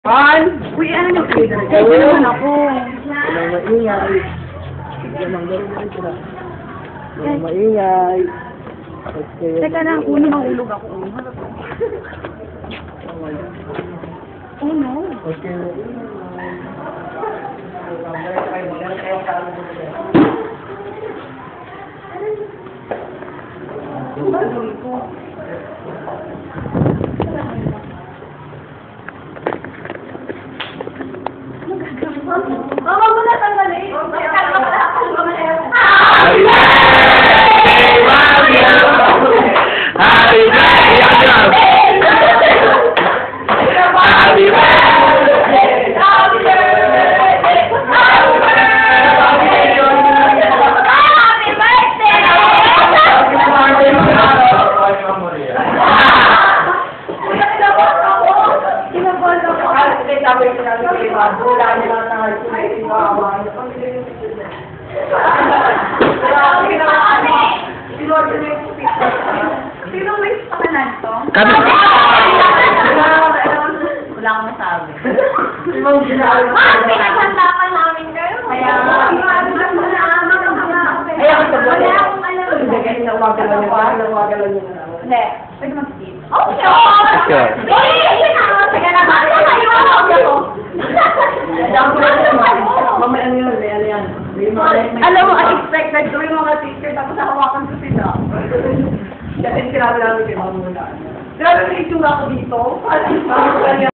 An? Uy, ano? Kaya naman ako. Walang maingay. Walang maingay. Teka lang, uno mahulog ako. Oh no. Okay. Mama mo na tanggalin. Sino may pakanan to? Kami. Wala akong masabi. Pinaghandapan namin kayo. Kaya, hindi. Pwede mag-skip. Okay. Alam mo, unexpected ko yung mga teacher, tapos nahawakan ko sila. Kasi sinabi namin kay Mama Muna. Grabe yung itsura ko dito.